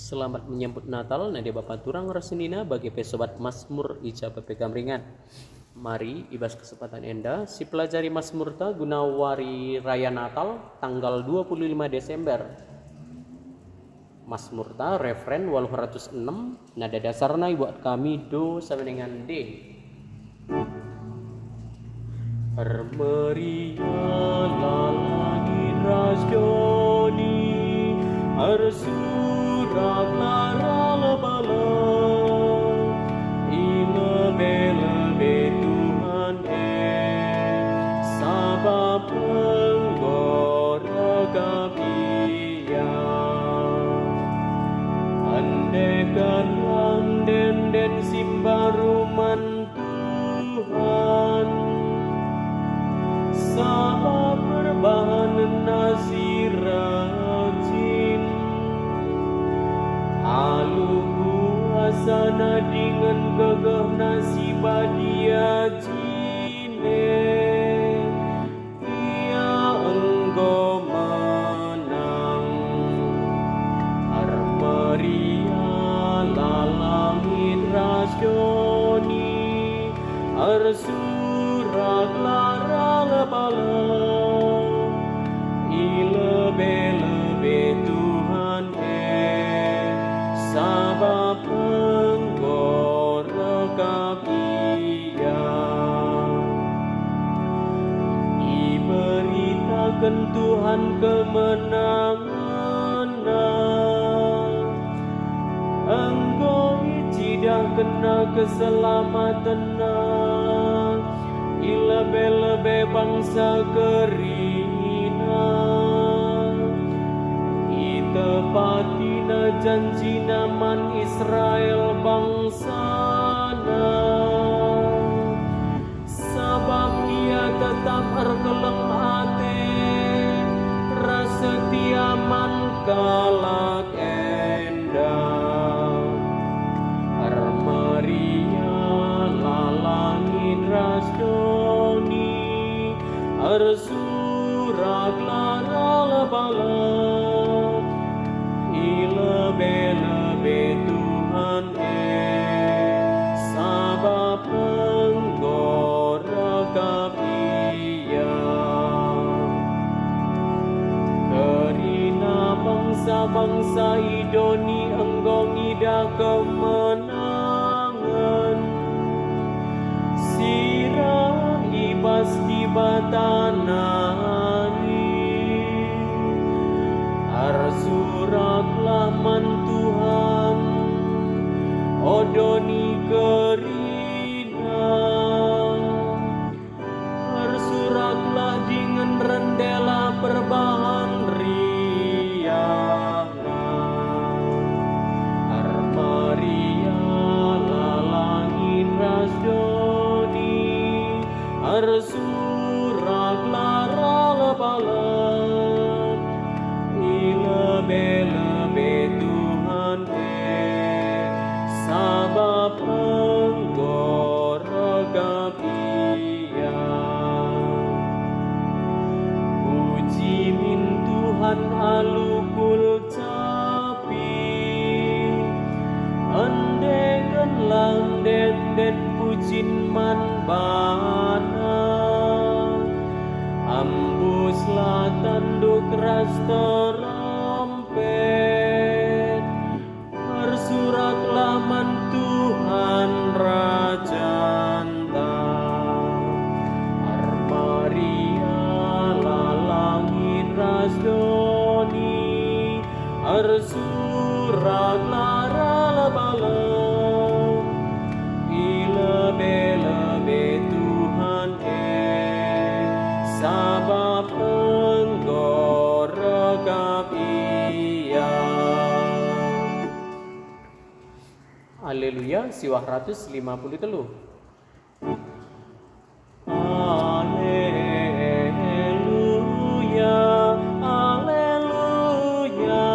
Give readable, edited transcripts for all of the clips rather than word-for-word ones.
Selamat menyambut Natal, Nadia Bapak Turang Rasenina bagi pesobat Mazmur Ica PPK Ringan. Mari ibas kesempatan enda si pelajari Mazmur ta guna wari raya Natal tanggal 25 Desember. Mazmur ta referen 806 nada dasarna buat kami do sama dengan D. Harmerialah langit rasjoni, harsuraklah rala-bala, ilebe-lebe Tuhan sabab penggorega ia. Andekan den simbaruman Tuhan, sabab berbahan nasi rajin, alu asana dengan gegah nasi badia jine, ia engkau menang. Armerialah langit rasjoni, arsuraklah rala-bala, ilebe-lebe Tuhan sabab penggorega ia. Iberitakan Tuhan kemenangan, engkau icidah kena keselamatan, ilebe-lebe bangsa kerina, itepatina janji naman Israel bangsana, sabab ia tetap erkelem ate, rasetia man kalak endah. Armerialah langit rasjoni, arsuraklah rala-bala, ilebe-lebe Tuhan sabab penggorega ia. Kerina bangsa-bangsa idoni engkau ngida kemenangan, sirah ibas di batanani, arsuraklah man Tuhan, odoni kerina, arsuraklah dengan rendela perbahan riana. Armerialah langit rasjoni, arsuraklah rala-bala, ilebe-lebe Tuhan sabab penggorega ia. Puji min Tuhan alukul capi, endengan langden pucin man bana, ambuslah tanduk ras terompet, bersuraklah man Tuhan rajanta. Armerialah langit rasjoni, arsuraklah rala-bala, ilebe-lebe Tuhan sabab penggorega ia. Haleluya, siwah 153. Haleluya, haleluya.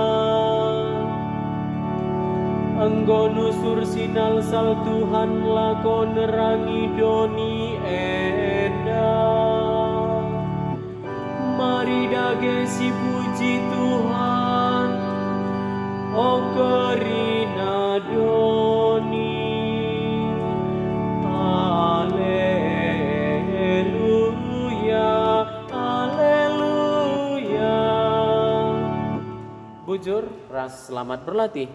Engkau nusur sinal sal Tuhan lakon nerangi doni enda. Mari dage si puji Tuhan, Ocarina Doni. Haleluya, haleluya. Bujur, ras selamat berlatih.